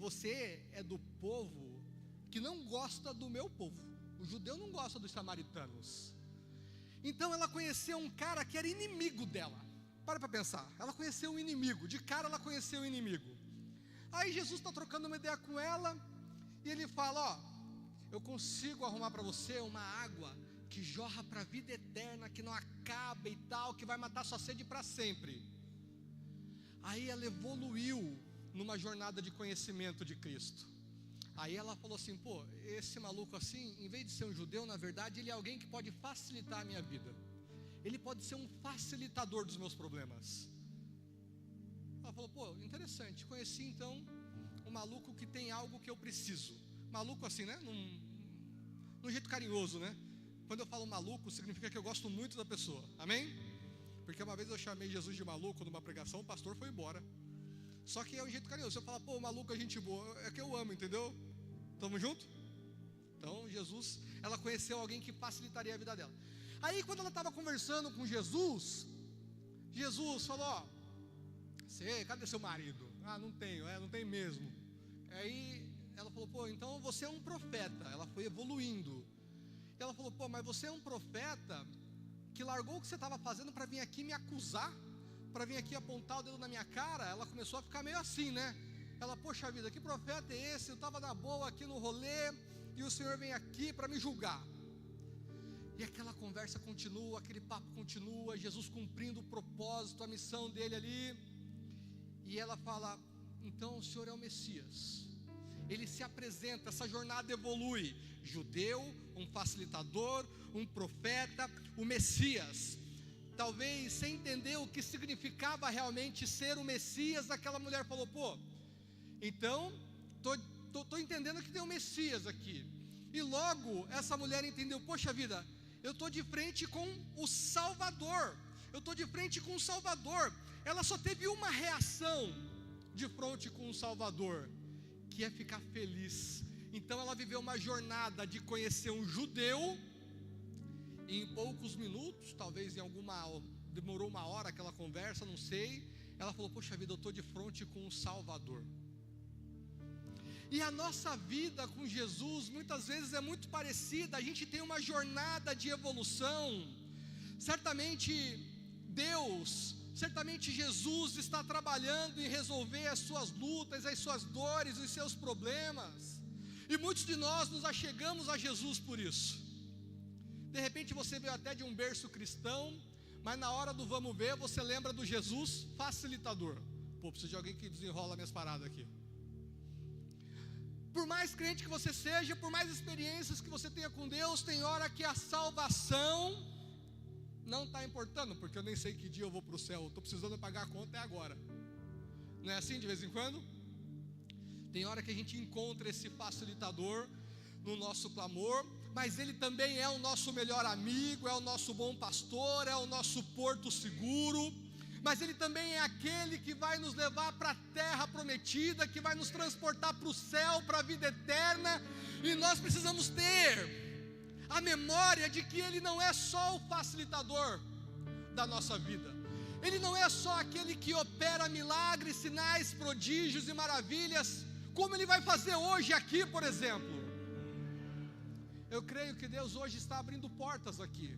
você é do povo que não gosta do meu povo. O judeu não gosta dos samaritanos. Então ela conheceu um cara que era inimigo dela. Para pensar, ela conheceu um inimigo, de cara ela conheceu o inimigo. Aí Jesus está trocando uma ideia com ela, e ele fala, eu consigo arrumar para você uma água que jorra para a vida eterna, que não acaba e tal, que vai matar sua sede para sempre. Aí ela evoluiu numa jornada de conhecimento de Cristo. Aí ela falou assim, esse maluco assim, em vez de ser um judeu, na verdade ele é alguém que pode facilitar a minha vida. Ele pode ser um facilitador dos meus problemas. Ela falou, interessante, conheci então um maluco que tem algo que eu preciso. Maluco assim, né, num jeito carinhoso, né. Quando eu falo maluco, significa que eu gosto muito da pessoa, amém? Porque uma vez eu chamei Jesus de maluco numa pregação, o pastor foi embora. Só que é um jeito carinhoso. Se eu falar, maluco é gente boa, é que eu amo, entendeu? Tamo junto? Então Jesus, ela conheceu alguém que facilitaria a vida dela. Aí quando ela estava conversando com Jesus, Jesus falou, cadê seu marido? Não tenho, não tem mesmo. Aí ela falou, então você é um profeta. Ela foi evoluindo. E ela falou, mas você é um profeta que largou o que você estava fazendo para vir aqui me acusar, para vir aqui apontar o dedo na minha cara. Ela começou a ficar meio assim, né? Ela, poxa vida, que profeta é esse? Eu estava na boa aqui no rolê, e o Senhor vem aqui para me julgar. E aquela conversa continua, aquele papo continua, Jesus cumprindo o propósito, a missão dele ali. E ela fala, então o Senhor é o Messias. Ele se apresenta, essa jornada evolui. Judeu, um facilitador, um profeta, o Messias. Talvez sem entender o que significava realmente ser o Messias, aquela mulher falou, então tô entendendo que tem um Messias aqui. E logo essa mulher entendeu, poxa vida, eu estou de frente com o Salvador. Eu estou de frente com o Salvador. Ela só teve uma reação de frente com o Salvador, que é ficar feliz. Então ela viveu uma jornada de conhecer um judeu. E em poucos minutos, talvez demorou uma hora aquela conversa, não sei. Ela falou, poxa vida, eu estou de frente com o Salvador. E a nossa vida com Jesus muitas vezes é muito parecida. A gente tem uma jornada de evolução. Certamente Jesus está trabalhando em resolver as suas lutas, as suas dores, os seus problemas. E muitos de nós nos achegamos a Jesus por isso. De repente você veio até de um berço cristão, mas na hora do vamos ver, você lembra do Jesus facilitador. Preciso de alguém que desenrola minhas paradas aqui. Por mais crente que você seja, por mais experiências que você tenha com Deus, tem hora que a salvação não está importando, porque eu nem sei que dia eu vou para o céu, estou precisando pagar a conta agora. Não é assim de vez em quando? Tem hora que a gente encontra esse facilitador no nosso clamor, mas ele também é o nosso melhor amigo, é o nosso bom pastor, é o nosso porto seguro. Mas ele também é aquele que vai nos levar para a terra prometida, que vai nos transportar para o céu, para a vida eterna. E nós precisamos ter a memória de que ele não é só o facilitador da nossa vida. Ele não é só aquele que opera milagres, sinais, prodígios e maravilhas, como ele vai fazer hoje aqui, por exemplo. Eu creio que Deus hoje está abrindo portas aqui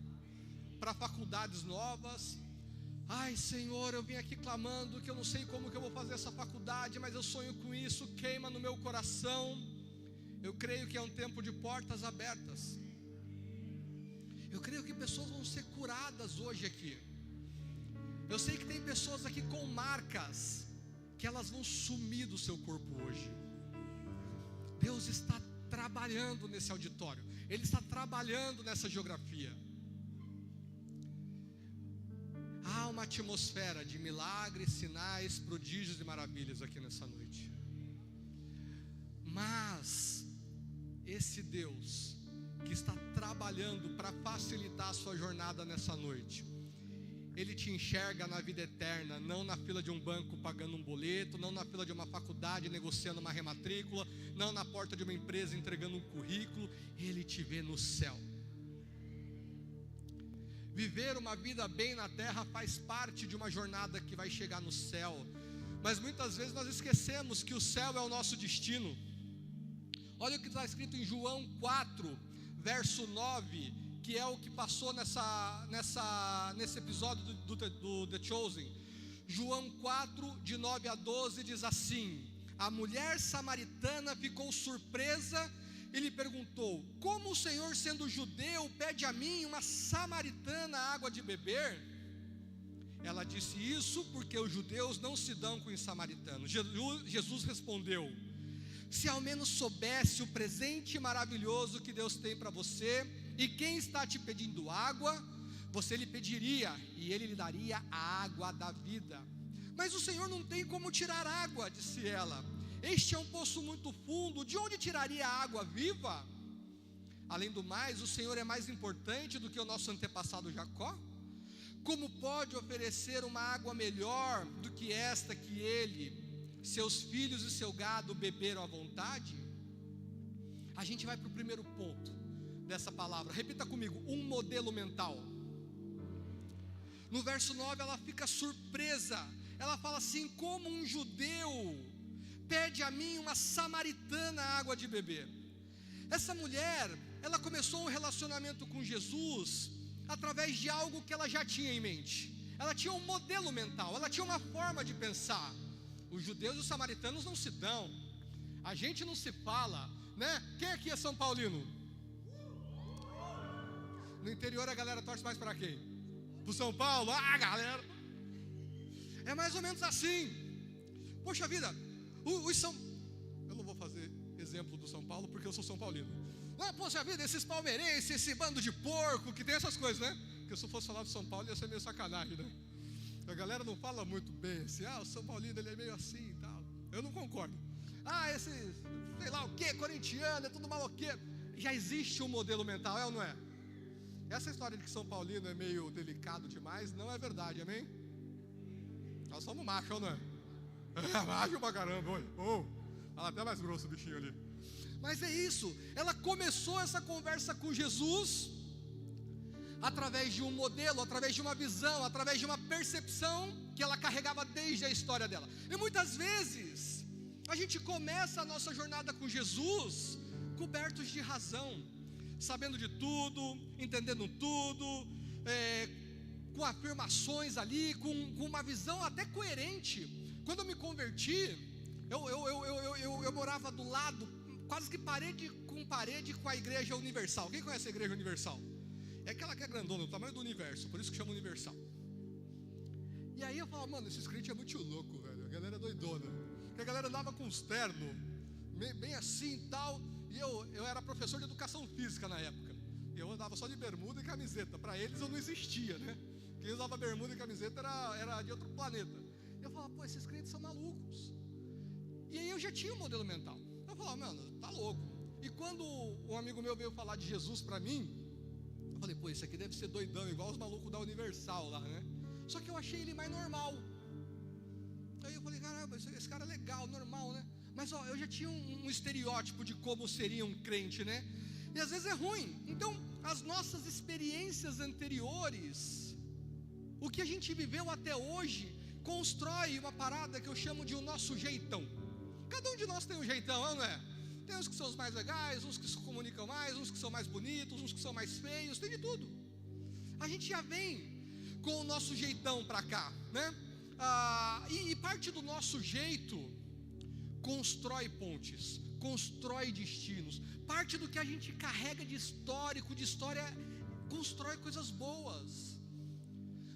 para faculdades novas. Ai Senhor, eu vim aqui clamando que eu não sei como que eu vou fazer essa faculdade, mas eu sonho com isso, queima no meu coração. Eu creio que é um tempo de portas abertas. Eu creio que pessoas vão ser curadas hoje aqui. Eu sei que tem pessoas aqui com marcas que elas vão sumir do seu corpo hoje. Deus está trabalhando nesse auditório, Ele está trabalhando nessa geografia. Há uma atmosfera de milagres, sinais, prodígios e maravilhas aqui nessa noite. Mas esse Deus que está trabalhando para facilitar a sua jornada nessa noite, Ele te enxerga na vida eterna, não na fila de um banco pagando um boleto, não na fila de uma faculdade negociando uma rematrícula, não na porta de uma empresa entregando um currículo. Ele te vê no céu. Viver uma vida bem na terra faz parte de uma jornada que vai chegar no céu. Mas muitas vezes nós esquecemos que o céu é o nosso destino. Olha o que está escrito em João 4, verso 9, que é o que passou nesse episódio do The Chosen. João 4, de 9 a 12, diz assim: a mulher samaritana ficou surpresa e lhe perguntou: como o Senhor, sendo judeu, pede a mim, uma samaritana, água de beber? Ela disse isso porque os judeus não se dão com os samaritanos. Jesus respondeu: se ao menos soubesse o presente maravilhoso que Deus tem para você, e quem está te pedindo água, você lhe pediria, e ele lhe daria a água da vida. Mas o Senhor não tem como tirar água, disse ela. Este é um poço muito fundo, de onde tiraria a água viva? Além do mais, o Senhor é mais importante do que o nosso antepassado Jacó? Como pode oferecer uma água melhor do que esta que ele, seus filhos e seu gado beberam à vontade? A gente vai para o primeiro ponto dessa palavra. Repita comigo: um modelo mental. No verso 9 ela fica surpresa. Ela fala assim: como um judeu pede a mim, uma samaritana, água de beber? Essa mulher, ela começou um relacionamento com Jesus através de algo que ela já tinha em mente. Ela tinha um modelo mental, ela tinha uma forma de pensar. Os judeus e os samaritanos não se dão, a gente não se fala, né? Quem aqui é São Paulino? No interior a galera torce mais para quem? Pro São Paulo? Ah, galera, é mais ou menos assim. Poxa vida, eu não vou fazer exemplo do São Paulo porque eu sou São Paulino. Ah, poxa vida, esses palmeirenses, esse bando de porco que tem essas coisas, né? Porque se eu fosse falar do São Paulo ia ser meio sacanagem, né? A galera não fala muito bem assim: o São Paulino ele é meio assim e tal. Eu não concordo. Esse, sei lá o que, corintiano, é tudo maloqueiro. Já existe um modelo mental, é ou não é? Essa história de que São Paulino é meio delicado demais não é verdade, amém? Nós somos machos, ou não é? Macho pra caramba, olha. Fala até mais grosso o bichinho ali. Mas é isso, ela começou essa conversa com Jesus através de um modelo, através de uma visão, através de uma percepção que ela carregava desde a história dela. E muitas vezes a gente começa a nossa jornada com Jesus cobertos de razão, sabendo de tudo, entendendo tudo, com afirmações ali, com uma visão até coerente. Quando eu me converti, eu morava do lado, quase que parede com a Igreja Universal. Quem conhece a Igreja Universal? É aquela que é grandona, do tamanho do universo, por isso que chama Universal. E aí eu falava: mano, esses crentes é muito louco, velho. A galera é doidona. Porque a galera andava com uns ternos, bem assim e tal. E eu era professor de educação física na época. E eu andava só de bermuda e camiseta. Para eles eu não existia, né? Quem usava bermuda e camiseta era de outro planeta. Eu falava: pô, esses crentes são malucos. E aí eu já tinha um modelo mental. Eu falava: mano, tá louco. E quando um amigo meu veio falar de Jesus para mim, eu falei: pô, esse aqui deve ser doidão, igual os malucos da Universal lá, né? Só que eu achei ele mais normal. Aí eu falei: caramba, esse cara é legal, normal, né? Mas eu já tinha um estereótipo de como seria um crente, né? E às vezes é ruim. Então, as nossas experiências anteriores, o que a gente viveu até hoje, constrói uma parada que eu chamo de o nosso jeitão. Cada um de nós tem um jeitão, não é? Tem uns que são os mais legais, uns que se comunicam mais, uns que são mais bonitos, uns que são mais feios, tem de tudo. A gente já vem com o nosso jeitão para cá, né? E parte do nosso jeito constrói pontes, constrói destinos. Parte do que a gente carrega de histórico, de história, constrói coisas boas.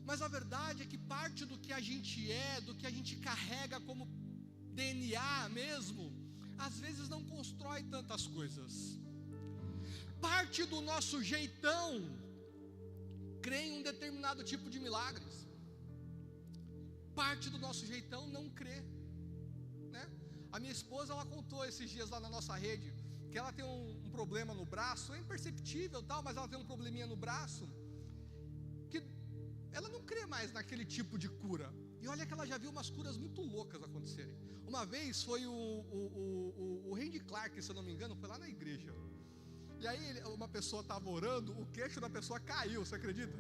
Mas a verdade é que parte do que a gente é, do que a gente carrega como DNA mesmo, às vezes não constrói tantas coisas. Parte do nosso jeitão crê em um determinado tipo de milagres. Parte do nosso jeitão não crê, né? A minha esposa, ela contou esses dias lá na nossa rede que ela tem um problema no braço, é imperceptível tal, mas ela tem um probleminha no braço, que ela não crê mais naquele tipo de cura. E olha que ela já viu umas curas muito loucas acontecerem. Uma vez foi o Randy Clark, se eu não me engano, foi lá na igreja. E aí uma pessoa estava orando, o queixo da pessoa caiu, você acredita?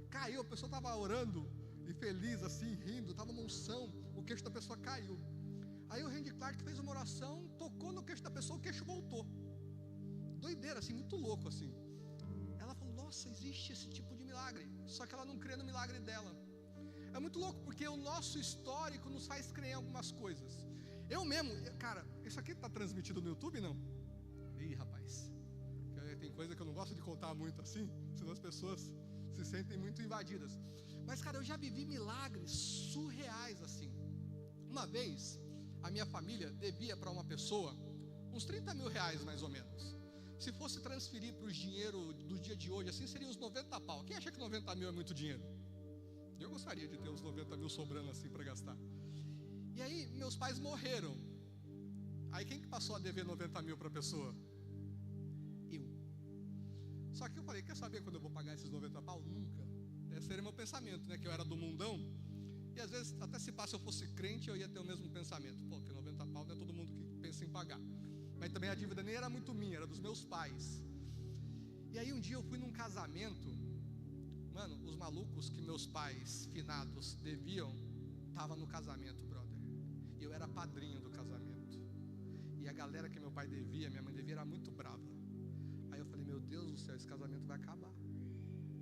Caiu, a pessoa estava orando e feliz assim, rindo, estava uma unção, o queixo da pessoa caiu. Aí o Randy Clark fez uma oração, tocou no queixo da pessoa, o queixo voltou. Doideira, assim, muito louco, assim. Ela falou, nossa, existe esse tipo de milagre. Só que ela não crê no milagre dela. É muito louco, porque o nosso histórico nos faz crer em algumas coisas. Eu mesmo, cara, isso aqui está transmitido no YouTube, não? Ih, rapaz, tem coisa que eu não gosto de contar muito assim, senão as pessoas se sentem muito invadidas. Mas, cara, eu já vivi milagres surreais assim. Uma vez, a minha família devia para uma pessoa uns 30 mil reais, mais ou menos. Se fosse transferir para os dinheiro do dia de hoje, assim, seriam uns 90 pau. Quem acha que 90 mil é muito dinheiro? Eu gostaria de ter uns 90 mil sobrando assim para gastar. E aí, meus pais morreram. Aí, quem que passou a dever 90 mil para a pessoa? Eu. Só que eu falei, quer saber quando eu vou pagar esses 90 pau? Nunca. Esse seria meu pensamento, né? Que eu era do mundão. E às vezes, até se eu fosse crente, eu ia ter o mesmo pensamento. Pô, que 90 pau não é todo mundo que pensa em pagar. Mas também a dívida nem era muito minha, era dos meus pais. E aí um dia eu fui num casamento. Mano, os malucos que meus pais finados deviam estavam no casamento, brother. E eu era padrinho do casamento. E a galera que meu pai devia, minha mãe devia, era muito brava. Aí eu falei, meu Deus do céu, esse casamento vai acabar.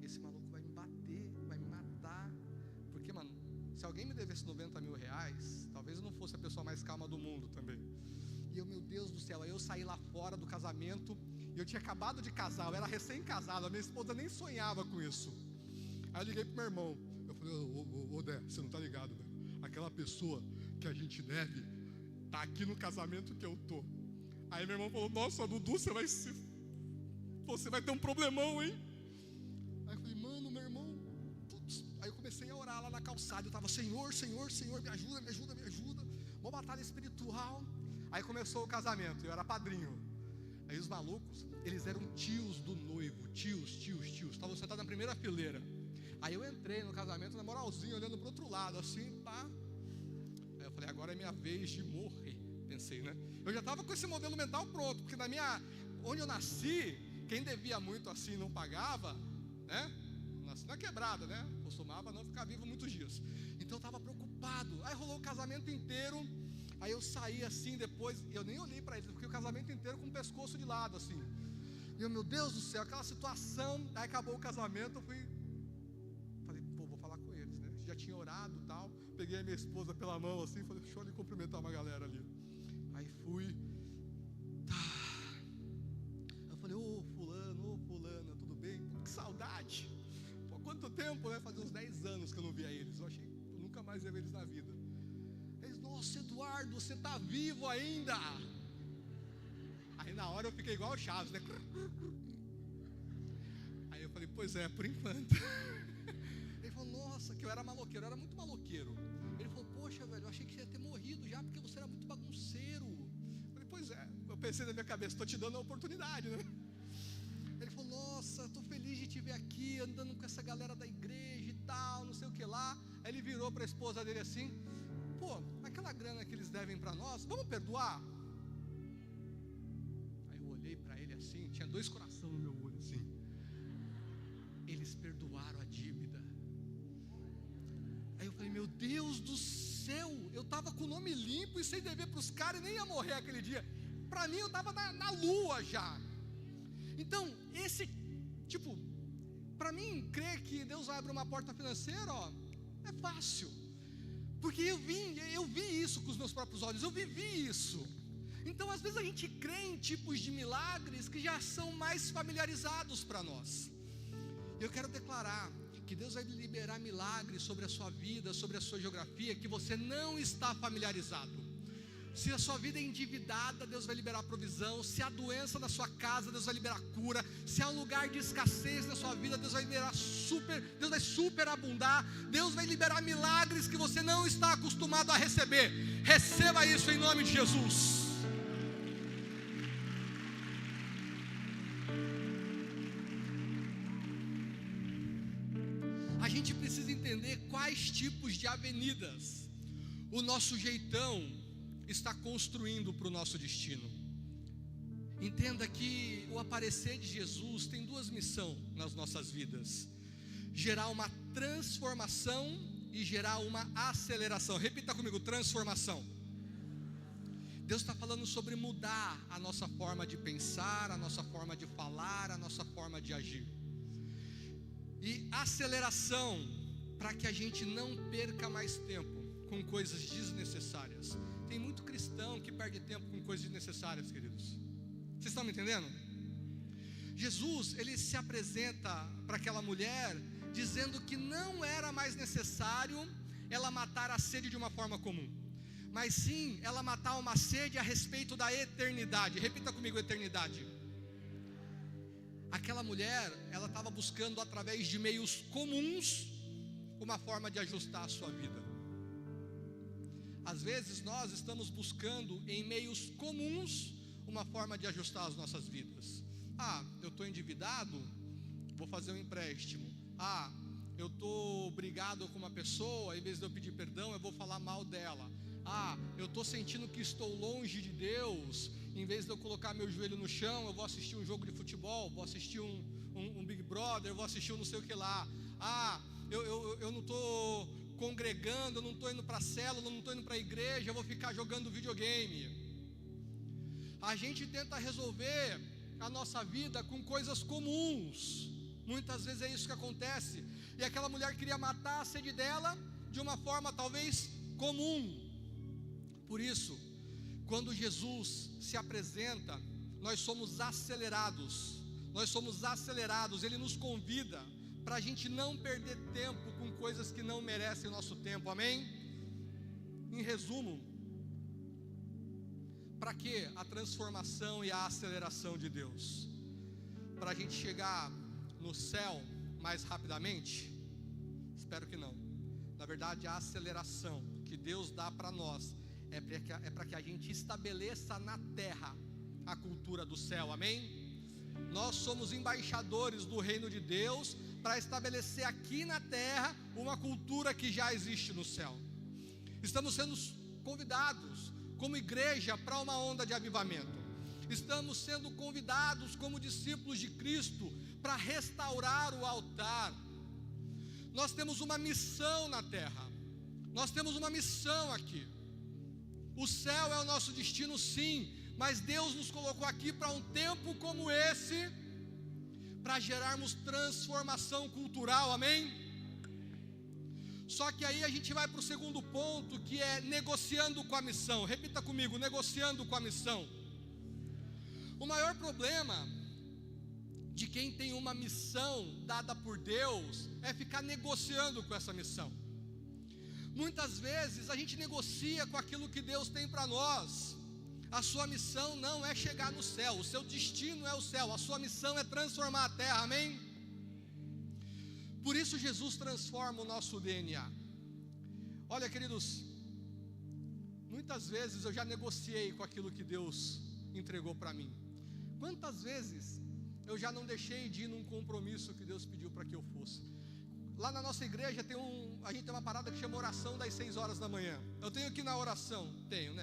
Esse maluco vai me bater, vai me matar. Porque, mano, se alguém me devesse 90 mil reais, talvez eu não fosse a pessoa mais calma do mundo também. E eu, meu Deus do céu, aí eu saí lá fora do casamento. E eu tinha acabado de casar, eu era recém-casado. A minha esposa nem sonhava com isso. Aí eu liguei pro meu irmão. Eu falei, ô Dé, você não tá ligado, velho? Aquela pessoa que a gente deve tá aqui no casamento que eu tô. Aí meu irmão falou, nossa, Dudu, você vai ter um problemão, hein? Aí eu falei, mano, meu irmão, putz. Aí eu comecei a orar lá na calçada. Eu tava, Senhor, me ajuda. Uma batalha espiritual. Aí começou o casamento, eu era padrinho. Aí os malucos, eles eram tios do noivo. Tios. Estavam sentados na primeira fileira. Aí eu entrei no casamento, na moralzinha, olhando pro outro lado, assim, pá. Aí eu falei, agora é minha vez de morrer. Pensei, né? Eu já estava com esse modelo mental pronto, porque onde eu nasci, quem devia muito assim não pagava, né? Nasci na quebrada, né? Costumava não ficar vivo muitos dias. Então eu estava preocupado. Aí rolou o casamento inteiro. Aí eu saí assim depois, eu nem olhei para eles, porque o casamento inteiro com o pescoço de lado, assim. E eu, meu Deus do céu, aquela situação. Aí acabou o casamento, eu falei, pô, vou falar com eles, né? Já tinha orado e tal. Peguei a minha esposa pela mão assim, falei, deixa eu ali cumprimentar uma galera ali. Aí fui. Eu falei, ô fulana, tudo bem? Que saudade. Pô, quanto tempo, né? Fazia uns 10 anos que eu não via eles. Eu achei que eu nunca mais ia ver eles na vida. Eles, nossa, Eduardo, você tá vivo ainda. Aí na hora eu fiquei igual o Chaves, né? Aí eu falei, pois é, por enquanto. Ele falou, nossa, que eu era maloqueiro, eu era muito maloqueiro. Ele falou, poxa, velho, eu achei que você ia ter morrido já, porque você era muito bagunceiro. Eu falei, pois é, eu pensei na minha cabeça, estou te dando a oportunidade, né? Ele falou, nossa, estou feliz de te ver aqui, andando com essa galera da igreja e tal, não sei o que lá. Aí ele virou para a esposa dele assim, pô, aquela grana que eles devem para nós, vamos perdoar? Aí eu olhei para ele assim, tinha 2 corações no meu olho assim. Eles perdoaram a dívida. Aí eu falei, meu Deus do céu, eu estava com o nome limpo e sem dever para os caras e nem ia morrer aquele dia. Para mim eu estava na lua já. Então, para mim, crer que Deus vai abrir uma porta financeira, ó, é fácil. Porque eu vi isso com os meus próprios olhos, eu vivi isso. Então, às vezes a gente crê em tipos de milagres que já são mais familiarizados para nós. Eu quero declarar que Deus vai liberar milagres sobre a sua vida, sobre a sua geografia, que você não está familiarizado. Se a sua vida é endividada, Deus vai liberar provisão. Se há doença na sua casa, Deus vai liberar cura. Se há um lugar de escassez na sua vida, Deus vai superabundar. Deus vai liberar milagres que você não está acostumado a receber. Receba isso em nome de Jesus. A gente precisa entender quais tipos de avenidas o nosso jeitão está construindo para o nosso destino. Entenda que o aparecer de Jesus tem 2 missões nas nossas vidas: gerar uma transformação e gerar uma aceleração. Repita comigo: transformação. Deus está falando sobre mudar a nossa forma de pensar, a nossa forma de falar, a nossa forma de agir. E aceleração, para que a gente não perca mais tempo com coisas desnecessárias. Tem muito cristão que perde tempo com coisas desnecessárias, queridos. Vocês estão me entendendo? Jesus, ele se apresenta para aquela mulher dizendo que não era mais necessário ela matar a sede de uma forma comum, mas sim ela matar uma sede a respeito da eternidade. Repita comigo: eternidade. Aquela mulher, ela estava buscando através de meios comuns uma forma de ajustar a sua vida. Às vezes nós estamos buscando em meios comuns uma forma de ajustar as nossas vidas. Eu estou endividado, vou fazer um empréstimo. Eu estou brigado com uma pessoa, em vez de eu pedir perdão, eu vou falar mal dela. Eu estou sentindo que estou longe de Deus, em vez de eu colocar meu joelho no chão, eu vou assistir um jogo de futebol, vou assistir um Big Brother, eu vou assistir um não sei o que lá. Eu não estou congregando, eu não estou indo para a célula, eu não estou indo para a igreja, eu vou ficar jogando videogame. A gente tenta resolver a nossa vida com coisas comuns. Muitas vezes é isso que acontece. E aquela mulher queria matar a sede dela de uma forma talvez comum. Por isso, quando Jesus se apresenta, nós somos acelerados. Ele nos convida para a gente não perder tempo com coisas que não merecem o nosso tempo, amém? Em resumo, para que a transformação e a aceleração de Deus? Para a gente chegar no céu mais rapidamente? Espero que não. Na verdade, a aceleração que Deus dá para nós é para que a gente estabeleça na terra a cultura do céu, amém? Nós somos embaixadores do reino de Deus para estabelecer aqui na terra uma cultura que já existe no céu. Estamos sendo convidados como igreja para uma onda de avivamento. Estamos sendo convidados como discípulos de Cristo para restaurar o altar. Nós temos uma missão na terra. Nós temos uma missão aqui. O céu é o nosso destino, sim, mas Deus nos colocou aqui para um tempo como esse, para gerarmos transformação cultural, amém? Só que aí a gente vai para o segundo ponto, que é negociando com a missão. Repita comigo: negociando com a missão. O maior problema de quem tem uma missão dada por Deus é ficar negociando com essa missão. Muitas vezes a gente negocia com aquilo que Deus tem para nós. A sua missão não é chegar no céu, o seu destino é o céu, a sua missão é transformar a terra, amém? Por isso Jesus transforma o nosso DNA. Olha, queridos, muitas vezes eu já negociei com aquilo que Deus entregou para mim. Quantas vezes eu já não deixei de ir num compromisso que Deus pediu para que eu fosse? Lá na nossa igreja a gente tem uma parada que chama oração das 6 horas da manhã. Eu tenho que ir na oração, tenho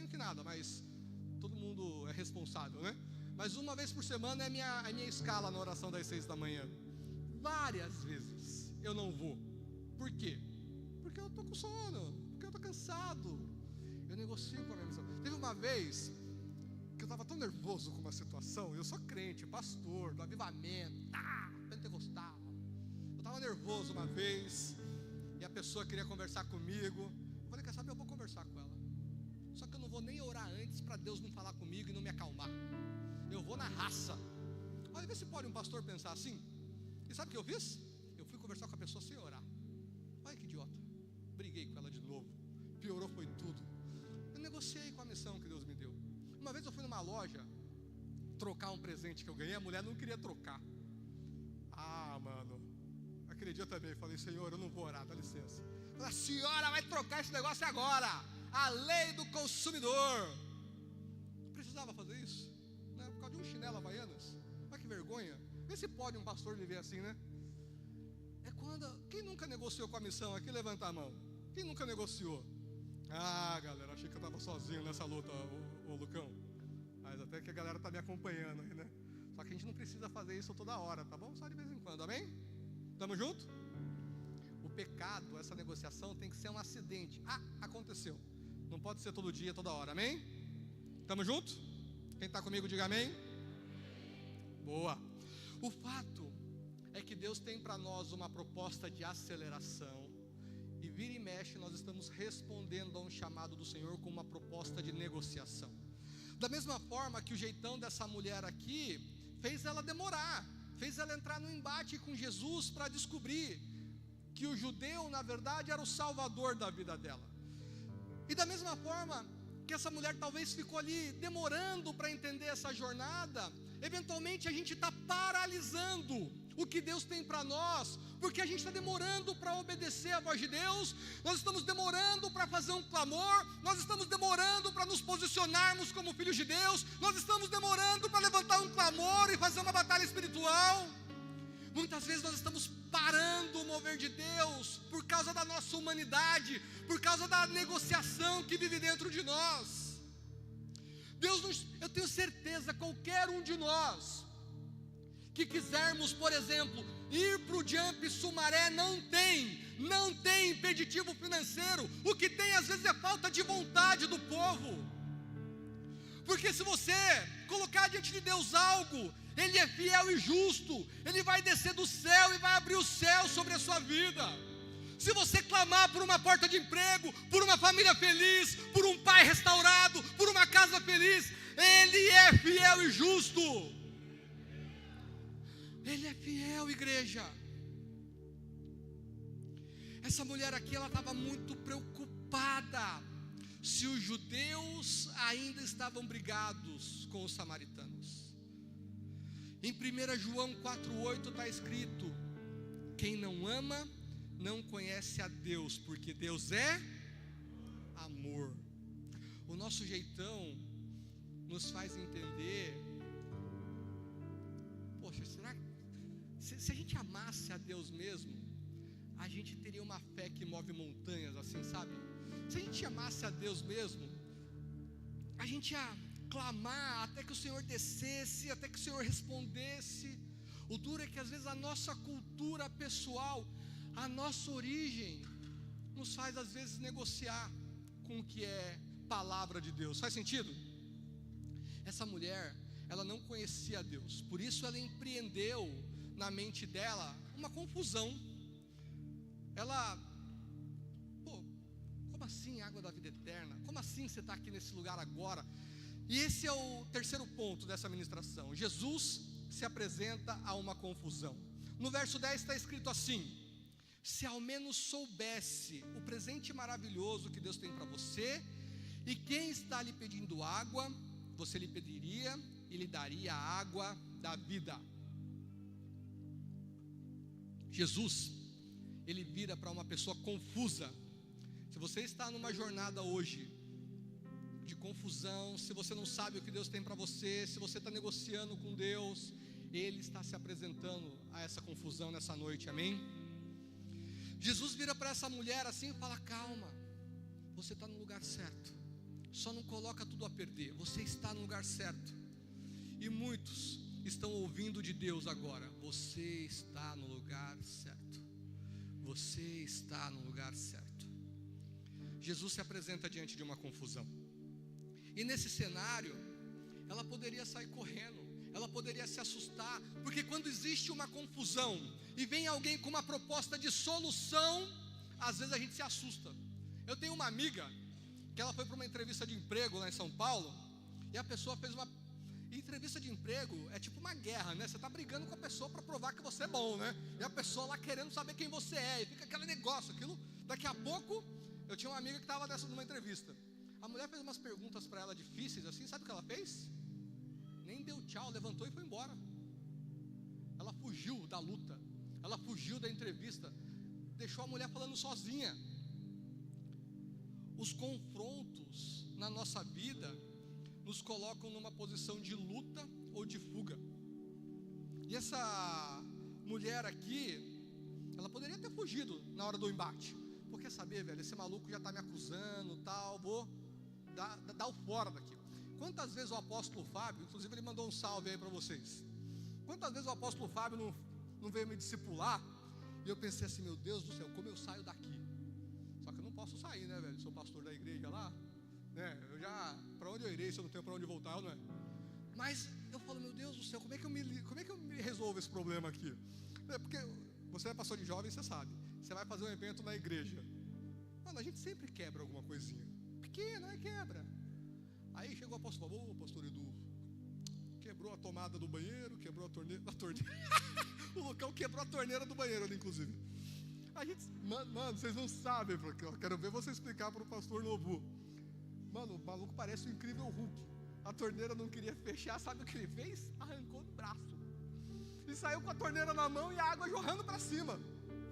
que nada, mas todo mundo é responsável, né? Mas uma vez por semana é a minha escala na oração das 6 da manhã. Várias vezes eu não vou. Por quê? Porque eu estou com sono, porque eu estou cansado. Eu negocio com a minha missão. Teve uma vez que eu estava tão nervoso com uma situação. Eu sou crente, pastor, do avivamento, pentecostal. Eu estava nervoso uma vez, e a pessoa queria conversar comigo. Eu falei: quer saber, eu vou conversar com ela. Só que eu não vou nem orar antes para Deus não falar comigo e não me acalmar. Eu vou na raça. Olha, vê se pode um pastor pensar assim. E sabe o que eu fiz? Eu fui conversar com a pessoa sem orar. Olha que idiota. Briguei com ela de novo. Piorou foi tudo. Eu negociei com a missão que Deus me deu. Uma vez eu fui numa loja trocar um presente que eu ganhei. A mulher não queria trocar. Mano, aquele dia também falei: Senhor, eu não vou orar, dá licença. A senhora vai trocar esse negócio agora. A lei do consumidor. Precisava fazer isso, né? Por causa de um chinelo Havaianas. Olha que vergonha. Vê se pode um pastor viver assim, né? Quem nunca negociou com a missão aqui, levanta a mão. Quem nunca negociou? Galera, achei que eu estava sozinho nessa luta, ô Lucão. Mas até que a galera está me acompanhando aí, né? Só que a gente não precisa fazer isso toda hora, tá bom? Só de vez em quando, amém? Tamo junto? O pecado, essa negociação tem que ser um acidente. Aconteceu. Não pode ser todo dia, toda hora, amém? Estamos juntos? Quem está comigo, diga amém. Boa. O fato é que Deus tem para nós uma proposta de aceleração. E vira e mexe, nós estamos respondendo a um chamado do Senhor com uma proposta de negociação. Da mesma forma que o jeitão dessa mulher aqui fez ela demorar, fez ela entrar no embate com Jesus para descobrir que o judeu, na verdade, era o salvador da vida dela. E da mesma forma que essa mulher talvez ficou ali demorando para entender essa jornada, eventualmente a gente está paralisando o que Deus tem para nós, porque a gente está demorando para obedecer a voz de Deus, nós estamos demorando para fazer um clamor, nós estamos demorando para nos posicionarmos como filhos de Deus, nós estamos demorando para levantar um clamor e fazer uma batalha espiritual. Muitas vezes nós estamos parando o mover de Deus por causa da nossa humanidade, por causa da negociação que vive dentro de nós. Eu tenho certeza, qualquer um de nós que quisermos, por exemplo, ir para o Jump Sumaré, não tem impeditivo financeiro. O que tem às vezes é falta de vontade do povo. Porque se você colocar diante de Deus algo, Ele é fiel e justo, Ele vai descer do céu e vai abrir o céu sobre a sua vida. Se você clamar por uma porta de emprego, por uma família feliz, por um pai restaurado, por uma casa feliz, Ele é fiel e justo. Ele é fiel, igreja. Essa mulher aqui, ela estava muito preocupada se os judeus ainda estavam brigados com os samaritanos. Em 1 João 4,8 está escrito: quem não ama, não conhece a Deus, porque Deus é amor. O nosso jeitão nos faz entender, poxa, será que se a gente amasse a Deus mesmo, a gente teria uma fé que move montanhas, assim, sabe? Se a gente amasse a Deus mesmo, a gente ia clamar até que o Senhor descesse, até que o Senhor respondesse. O duro é que às vezes a nossa cultura pessoal, a nossa origem, nos faz às vezes negociar com o que é palavra de Deus. Faz sentido? Essa mulher, ela não conhecia Deus, por isso ela empreendeu na mente dela uma confusão. Ela, como assim água da vida eterna? Como assim você está aqui nesse lugar agora? E esse é o terceiro ponto dessa ministração. Jesus se apresenta a uma confusão. No verso 10 está escrito assim: se ao menos soubesse o presente maravilhoso que Deus tem para você, e quem está lhe pedindo água, você lhe pediria e lhe daria a água da vida. Jesus, Ele vira para uma pessoa confusa. Se você está numa jornada hoje de confusão, se você não sabe o que Deus tem para você, se você está negociando com Deus, Ele está se apresentando a essa confusão nessa noite, amém? Jesus vira para essa mulher assim e fala: calma, você está no lugar certo, só não coloca tudo a perder, você está no lugar certo. E muitos estão ouvindo de Deus agora: você está no lugar certo, você está no lugar certo. Jesus se apresenta diante de uma confusão, e nesse cenário, ela poderia sair correndo, ela poderia se assustar, porque quando existe uma confusão, e vem alguém com uma proposta de solução, às vezes a gente se assusta. Eu tenho uma amiga, que ela foi para uma entrevista de emprego lá em São Paulo, e a pessoa fez uma entrevista de emprego, é tipo uma guerra, né? Você está brigando com a pessoa para provar que você é bom, né? E a pessoa lá querendo saber quem você é, e fica aquele negócio, aquilo, daqui a pouco, eu tinha uma amiga que estava numa entrevista, a mulher fez umas perguntas para ela difíceis assim, sabe o que ela fez? Nem deu tchau, levantou e foi embora. Ela fugiu da luta, ela fugiu da entrevista, deixou a mulher falando sozinha. Os confrontos na nossa vida nos colocam numa posição de luta ou de fuga. E essa mulher aqui, ela poderia ter fugido na hora do embate. Pô, quer saber, velho, esse maluco já está me acusando, tal, vou dar o fora daqui. Quantas vezes o apóstolo Fábio, inclusive ele mandou um salve aí para vocês, quantas vezes o apóstolo Fábio não veio me discipular, E eu pensei assim, meu Deus do céu, como eu saio daqui? Só que eu não posso sair, né, velho? Sou pastor da igreja lá, né? Eu já, para onde eu irei se eu não tenho para onde voltar, não é? Mas eu falo, meu Deus do céu, como é que eu me resolvo esse problema aqui? Porque você é pastor de jovens, você sabe. Você vai fazer um evento na igreja. Mano, a gente sempre quebra alguma coisinha. Pequena, mas quebra. Aí chegou o apóstolo, ô pastor Edu, quebrou a tomada do banheiro, quebrou a torneira. O Lucão quebrou a torneira do banheiro ali, inclusive. A gente, mano, vocês não sabem, porque eu quero ver você explicar para o pastor Nobu. Mano, o maluco parece um incrível Hulk. A torneira não queria fechar, sabe o que ele fez? Arrancou no braço. E saiu com a torneira na mão e a água jorrando para cima.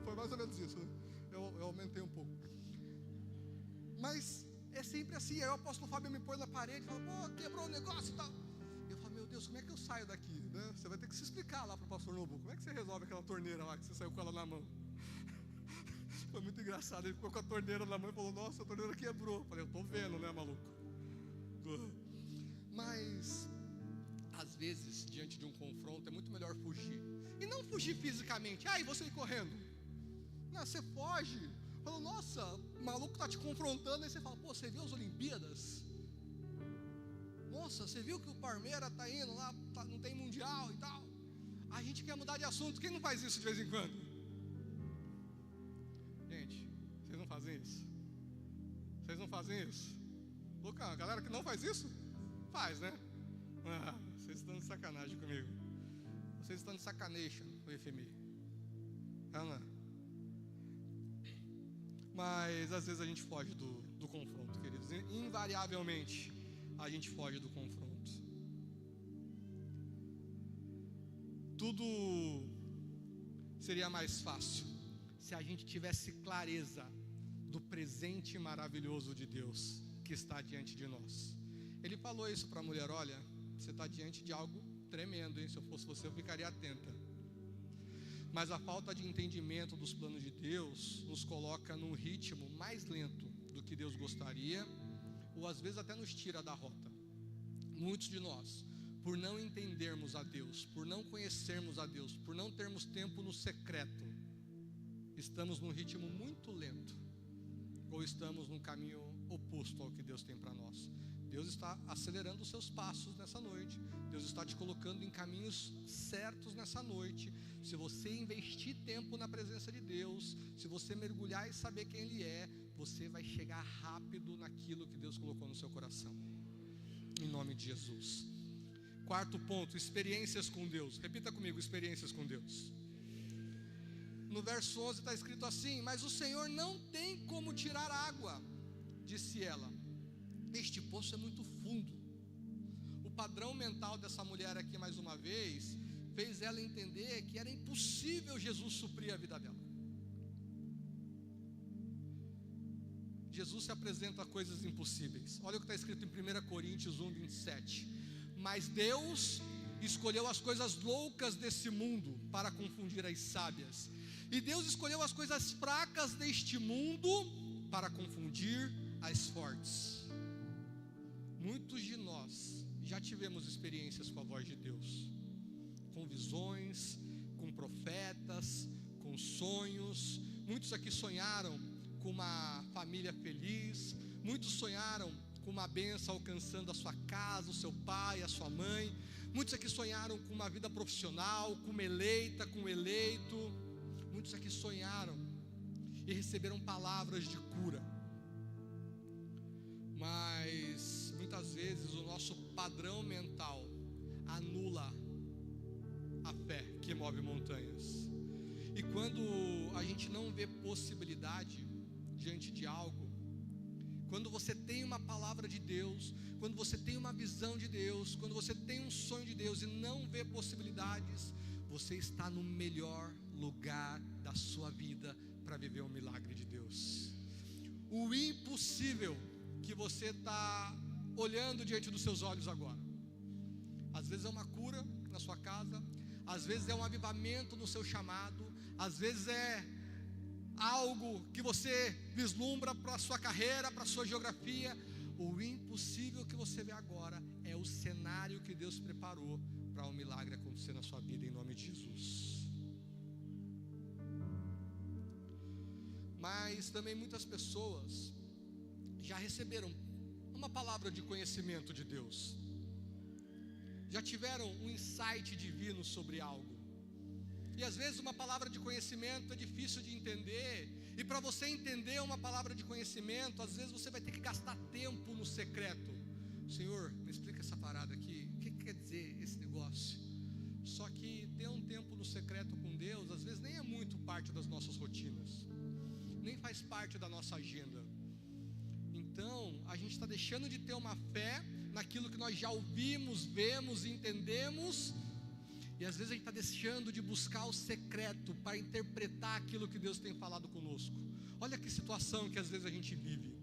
Foi mais ou menos isso, né? Eu aumentei um pouco. Mas é sempre assim. Aí o apóstolo Fábio me põe na parede e fala, pô, quebrou o negócio e tal. Eu falo, meu Deus, como é que eu saio daqui? Né? Você vai ter que se explicar lá para o pastor Nobu. Como é que você resolve aquela torneira lá que você saiu com ela na mão? Foi muito engraçado. Ele ficou com a torneira na mão e falou, nossa, a torneira quebrou. Eu falei, eu tô vendo, né, maluco? Mas às vezes, diante de um confronto, é muito melhor fugir. E não fugir fisicamente, e você ir correndo. Não, você foge. Falou, nossa, o maluco está te confrontando. Aí você fala, pô, você viu as Olimpíadas? Nossa, você viu que o Palmeiras está indo lá, não tem mundial e tal. A gente quer mudar de assunto. Quem não faz isso de vez em quando? Gente, vocês não fazem isso? Vocês não fazem isso? Lucão, a galera que não faz isso, faz, né? Vocês estão de sacanagem comigo. Vocês estão de sacanagem com o FMI. Não é? Mas às vezes a gente foge do confronto, queridos. Invariavelmente a gente foge do confronto. Tudo seria mais fácil se a gente tivesse clareza do presente maravilhoso de Deus que está diante de nós. Ele falou isso para a mulher, olha, você está diante de algo tremendo, hein? Se eu fosse você, eu ficaria atenta. Mas a falta de entendimento dos planos de Deus nos coloca num ritmo mais lento do que Deus gostaria, ou às vezes até nos tira da rota. Muitos de nós, por não entendermos a Deus, por não conhecermos a Deus, por não termos tempo no secreto, estamos num ritmo muito lento, ou estamos num caminho oposto ao que Deus tem para nós. Deus está acelerando os seus passos nessa noite. Deus está te colocando em caminhos certos nessa noite. Se você investir tempo na presença de Deus, se você mergulhar e saber quem Ele é, você vai chegar rápido naquilo que Deus colocou no seu coração. Em nome de Jesus. Quarto ponto, experiências com Deus. Repita comigo, experiências com Deus. No verso 11 está escrito assim: mas o Senhor não tem como tirar água, disse ela. Este poço é muito fundo. O padrão mental dessa mulher aqui, mais uma vez, fez ela entender que era impossível Jesus suprir a vida dela. Jesus se apresenta a coisas impossíveis. Olha o que está escrito em 1 Coríntios 1, 27. Mas Deus escolheu as coisas loucas desse mundo para confundir as sábias. E Deus escolheu as coisas fracas deste mundo para confundir as fortes. Muitos de nós já tivemos experiências com a voz de Deus, com visões, com profetas, com sonhos. Muitos aqui sonharam com uma família feliz, muitos sonharam com uma bênção alcançando a sua casa, o seu pai, a sua mãe. Muitos aqui sonharam com uma vida profissional, com uma eleita, com um eleito. Muitos aqui sonharam e receberam palavras de cura. Mas muitas vezes o nosso padrão mental anula a fé que move montanhas. E quando a gente não vê possibilidade diante de algo, quando você tem uma palavra de Deus, quando você tem uma visão de Deus, quando você tem um sonho de Deus e não vê possibilidades, você está no melhor lugar da sua vida para viver o milagre de Deus. O impossível que você está olhando diante dos seus olhos agora, às vezes é uma cura na sua casa, às vezes é um avivamento no seu chamado, às vezes é algo que você vislumbra para a sua carreira, para a sua geografia. O impossível que você vê agora é o cenário que Deus preparou para um milagre acontecer na sua vida, em nome de Jesus. mas também muitas pessoas já receberam uma palavra de conhecimento de Deus, já tiveram um insight divino sobre algo. E às vezes uma palavra de conhecimento é difícil de entender, e para você entender uma palavra de conhecimento, às vezes você vai ter que gastar tempo no secreto. Senhor, me explica essa parada aqui, o que quer dizer esse negócio? Só que ter um tempo no secreto com Deus, às vezes nem é muito parte das nossas rotinas, nem faz parte da nossa agenda. Então, a gente está deixando de ter uma fé naquilo que nós já ouvimos, vemos e entendemos, e às vezes a gente está deixando de buscar o secreto para interpretar aquilo que Deus tem falado conosco. Olha que situação que às vezes a gente vive.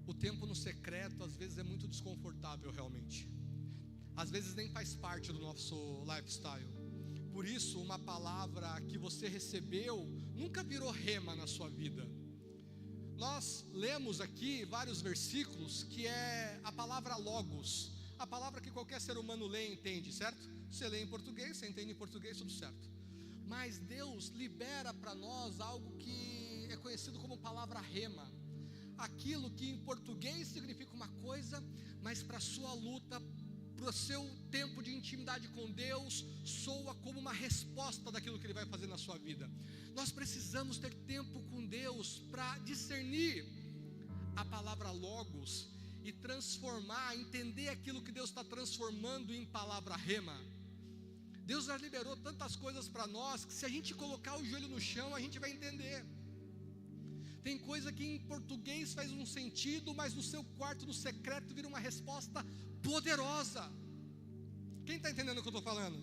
O tempo no secreto às vezes é muito desconfortável realmente. Às vezes nem faz parte do nosso lifestyle. Por isso, uma palavra que você recebeu nunca virou rema na sua vida. Nós lemos aqui vários versículos que é a palavra logos, a palavra que qualquer ser humano lê e entende, certo? Você lê em português, você entende em português, tudo certo. Mas Deus libera para nós algo que é conhecido como palavra rema. Aquilo que em português significa uma coisa, mas para a sua luta, para o seu tempo de intimidade com Deus, soa como uma resposta daquilo que Ele vai fazer na sua vida. Nós precisamos ter tempo com Deus para discernir a palavra logos e transformar, entender aquilo que Deus está transformando em palavra rema. Deus já liberou tantas coisas para nós, que se a gente colocar o joelho no chão, a gente vai entender. Tem coisa que em português faz um sentido, mas no seu quarto, no secreto, vira uma resposta poderosa. Quem está entendendo o que eu estou falando?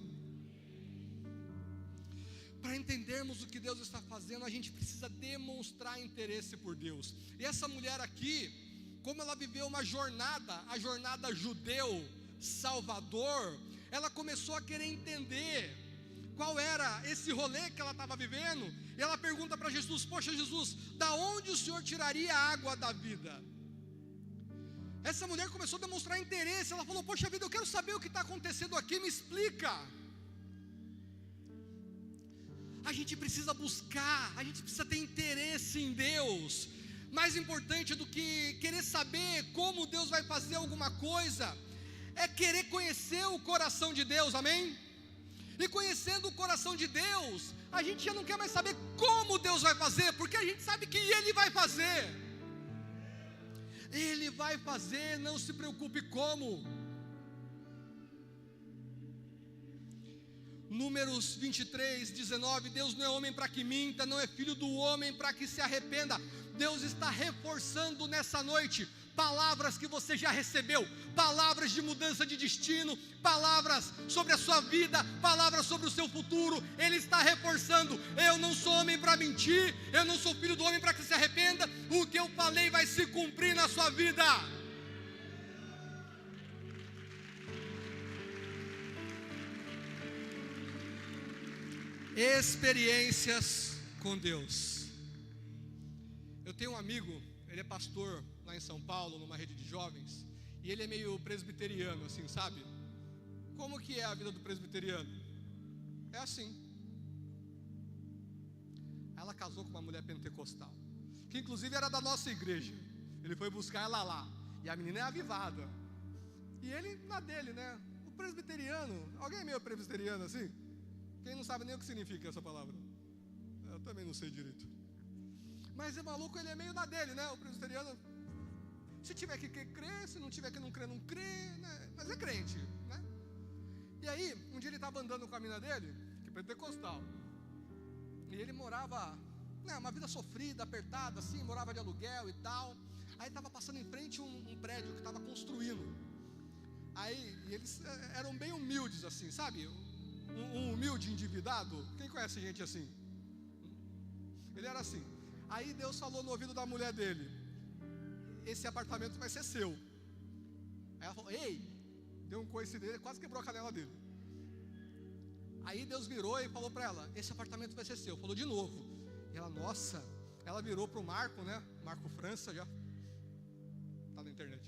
Para entendermos o que Deus está fazendo, a gente precisa demonstrar interesse por Deus. E essa mulher aqui, como ela viveu uma jornada, a jornada judeu-salvador, ela começou a querer entender qual era esse rolê que ela estava vivendo. E ela pergunta para Jesus: poxa Jesus, da onde o Senhor tiraria a água da vida? Essa mulher começou a demonstrar interesse. Ela falou: poxa vida, eu quero saber o que está acontecendo aqui, me explica. A gente precisa buscar, a gente precisa ter interesse em Deus. Mais importante do que querer saber como Deus vai fazer alguma coisa, é querer conhecer o coração de Deus, amém? E conhecendo o coração de Deus, a gente já não quer mais saber como Deus vai fazer, porque a gente sabe que Ele vai fazer. Ele vai fazer, não se preocupe como. Números 23, 19, Deus não é homem para que minta, não é filho do homem para que se arrependa. Deus está reforçando nessa noite palavras que você já recebeu, palavras de mudança de destino, palavras sobre a sua vida, palavras sobre o seu futuro. Ele está reforçando: eu não sou homem para mentir, eu não sou filho do homem para que se arrependa. O que eu falei vai se cumprir na sua vida. Experiências com Deus. Eu tenho um amigo, ele é pastor lá em São Paulo, numa rede de jovens, e ele é meio presbiteriano, assim, sabe? Como que é a vida do presbiteriano? É assim. Ela casou com uma mulher pentecostal, que inclusive era da nossa igreja. Ele foi buscar ela lá, e a menina é avivada, e ele na dele, né? O presbiteriano, alguém é meio presbiteriano assim? Quem não sabe nem o que significa essa palavra? Eu também não sei direito. Mas é maluco, ele é meio na dele, né? O presbiteriano, se tiver que crer, se não tiver que não crer, não crê, né? Mas é crente, né? E aí, um dia ele estava andando com a mina dele, que é pentecostal, e ele morava, né, uma vida sofrida, apertada, assim, morava de aluguel e tal. Aí estava passando em frente um prédio que estava construindo. Aí, e eles eram bem humildes, assim, sabe? Um humilde endividado. Quem conhece gente assim? Ele era assim. Aí Deus falou no ouvido da mulher dele: esse apartamento vai ser seu. Aí ela falou: ei, deu um coice dele, quase quebrou a canela dele. Aí Deus virou e falou para ela: esse apartamento vai ser seu. Falou de novo. E ela, nossa. Ela virou para o Marco, né? Marco França, já está na internet.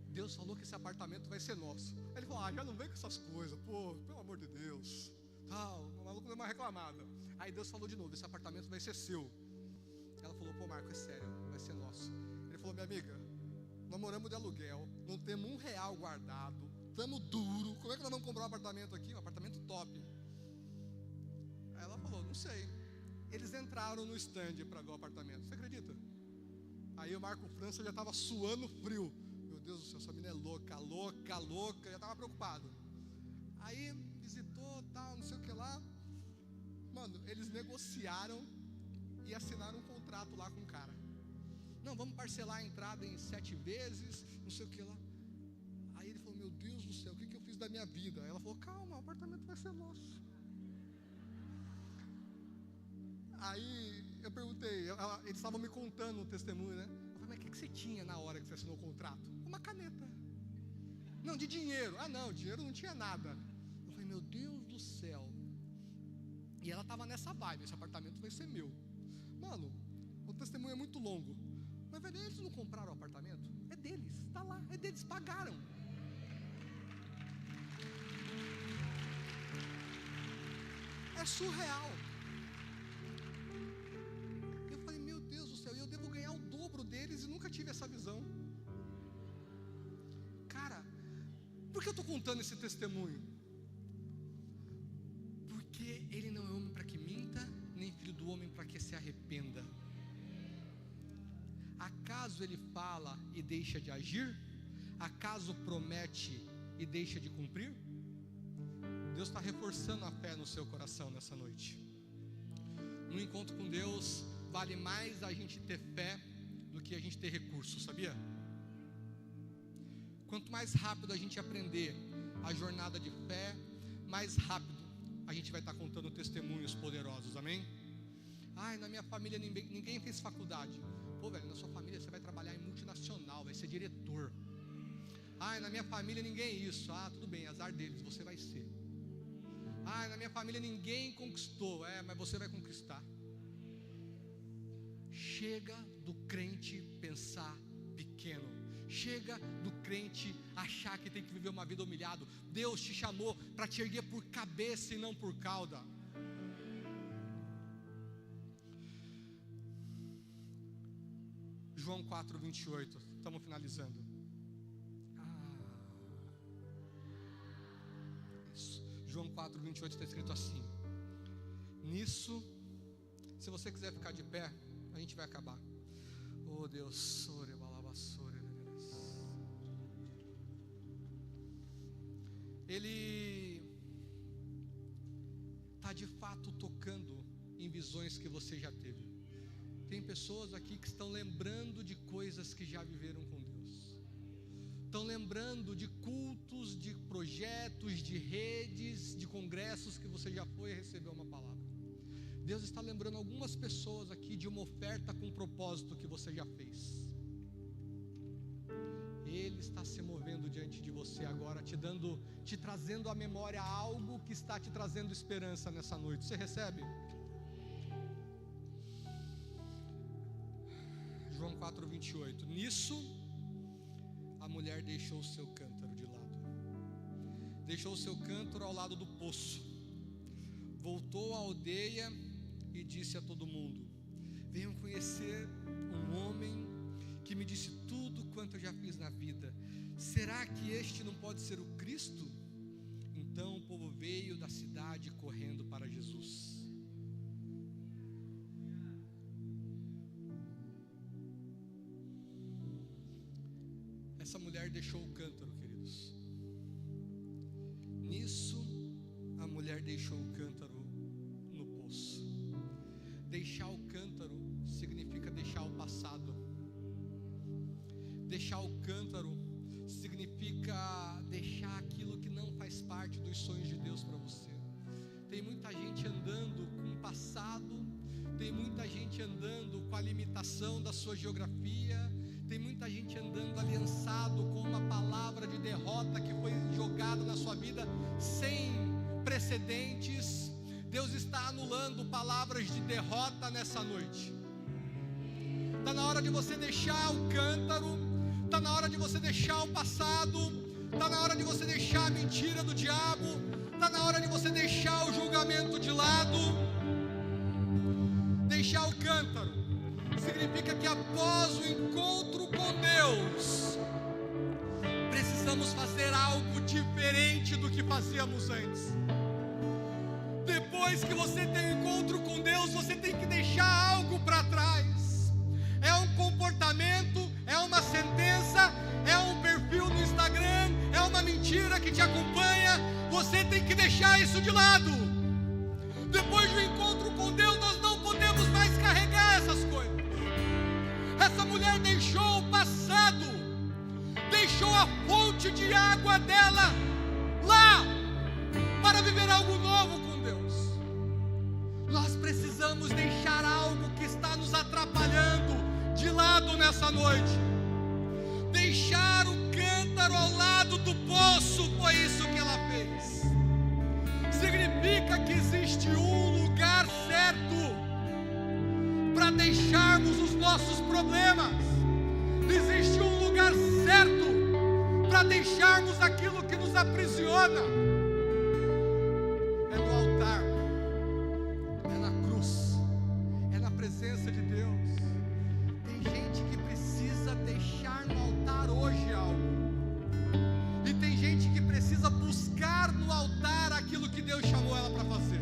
Deus falou que esse apartamento vai ser nosso. Aí ele falou: já não vem com essas coisas, pô, pelo amor de Deus, tal. O maluco deu uma reclamada. Aí Deus falou de novo, esse apartamento vai ser seu. Ela falou, pô, Marco, é sério, vai ser nosso. Ele falou, minha amiga, nós moramos de aluguel, não temos R$1 guardado, estamos duro, como é que nós vamos comprar um apartamento aqui? Um apartamento top. Aí ela falou, não sei. Eles entraram no stand para ver o apartamento, você acredita? Aí o Marco França já estava suando frio. Meu Deus do céu, essa menina é louca, já estava preocupado. Aí visitou, tal, não sei o que lá. Mano, eles negociaram e assinaram um contrato lá com o cara. Não, vamos parcelar a entrada em 7 vezes, não sei o que lá. Aí ele falou, meu Deus do céu, o que eu fiz da minha vida? Aí ela falou, calma, o apartamento vai ser nosso. Aí eu perguntei, eles estavam me contando um testemunho, né? Eu falei, mas o que você tinha na hora que você assinou o contrato? Uma caneta. Não, de dinheiro. Ah não, dinheiro não tinha nada. Eu falei, meu Deus do céu. E ela estava nessa vibe, esse apartamento vai ser meu. Mano, o testemunho é muito longo. Mas velho, eles não compraram o apartamento? É deles, está lá, é deles, pagaram. É surreal. Eu falei, meu Deus do céu, eu devo ganhar o dobro deles e nunca tive essa visão. Cara, por que eu estou contando esse testemunho? Porque ele não é homem para que minta, nem filho do homem para que se arrependa. Acaso ele fala e deixa de agir? Acaso promete e deixa de cumprir? Deus está reforçando a fé no seu coração nessa noite. No encontro com Deus, vale mais a gente ter fé do que a gente ter recursos, sabia? Quanto mais rápido a gente aprender a jornada de fé, mais rápido a gente vai estar contando testemunhos poderosos, amém? Ai, na minha família ninguém fez faculdade. Pô, velho, na sua família você vai trabalhar em multinacional, vai ser diretor. Ai, na minha família ninguém é isso. Ah, tudo bem, azar deles, você vai ser. Ai, na minha família ninguém conquistou. Mas você vai conquistar. Chega do crente pensar pequeno. Chega do crente achar que tem que viver uma vida humilhado. Deus te chamou para te erguer por cabeça e não por cauda. João 4:28, estamos finalizando. Isso. João 4:28 está escrito assim. Nisso, se você quiser ficar de pé, a gente vai acabar. Oh Deus, Ele está de fato tocando em visões que você já teve. Tem pessoas aqui que estão lembrando de coisas que já viveram com Deus. Estão lembrando de cultos, de projetos, de redes, de congressos que você já foi e recebeu uma palavra. Deus está lembrando algumas pessoas aqui de uma oferta com propósito que você já fez. Ele está se movendo diante de você agora, te trazendo à memória algo que está te trazendo esperança nessa noite. Você recebe? João 4:28. Nisso, a mulher deixou o seu cântaro de lado. Deixou o seu cântaro ao lado do poço. Voltou à aldeia e disse a todo mundo: venham conhecer um homem que me disse tudo quanto eu já fiz na vida. Será que este não pode ser o Cristo? Então o povo veio da cidade correndo para Jesus. Essa mulher deixou o cântaro, queridos. Nisso, a mulher deixou o cântaro no poço. Deixar o cântaro significa deixar o passado. Deixar o cântaro significa deixar aquilo que não faz parte dos sonhos de Deus para você. Tem muita gente andando com o passado, tem muita gente andando com a limitação da sua geografia, tem muita gente andando aliançado com uma palavra de derrota que foi jogada na sua vida sem precedentes. Deus está anulando palavras de derrota nessa noite. Está na hora de você deixar o cântaro, está na hora de você deixar o passado, está na hora de você deixar a mentira do diabo, Está na hora de você deixar o julgamento de lado, deixar o cântaro. Significa que após o encontro com Deus, precisamos fazer algo diferente do que fazíamos antes. Depois que você tem um encontro com Deus, você tem que deixar algo para trás. É um comportamento, é uma sentença, é um perfil no Instagram, é uma mentira que te acompanha. Você tem que deixar isso de lado. Depois do encontro com Deus, nós não podemos mais carregar essas coisas. Essa mulher deixou o passado, deixou a fonte de água dela lá, para viver algo novo com Deus. Nós precisamos deixar algo que está nos atrapalhando de lado nessa noite. Deixar o cântaro ao lado do poço, foi isso que ela fez. Significa que existe um lugar certo para deixarmos os nossos problemas. Existe um lugar certo para deixarmos aquilo que nos aprisiona. É no altar, é na cruz, é na presença de Deus. Tem gente que precisa deixar no altar hoje algo, e tem gente que precisa buscar no altar aquilo que Deus chamou ela para fazer.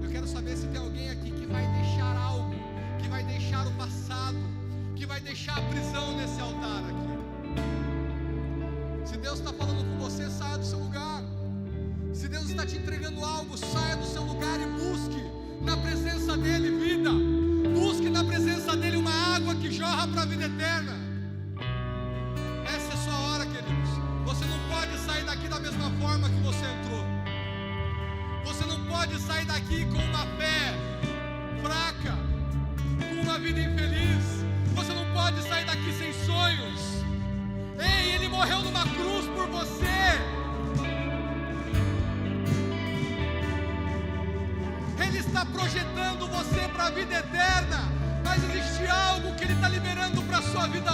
Eu quero saber se tem alguém aqui que vai deixar algo, que vai deixar o passado, que vai deixar a prisão nesse altar aqui. Se Deus está falando com você, saia do seu lugar. Se Deus está te entregando algo, saia do seu lugar e busque na presença dEle vida. Busque na presença dEle uma água que jorra para a vida eterna. Essa é a sua hora, queridos. Você não pode sair daqui da mesma forma que você entrou. Você não pode sair daqui com uma fé fraca, com uma vida infeliz. Você não pode sair daqui sem sonhos. Ei, Ele morreu numa cruz por você. Ele está projetando você para a vida eterna, mas existe algo que Ele está liberando para a sua vida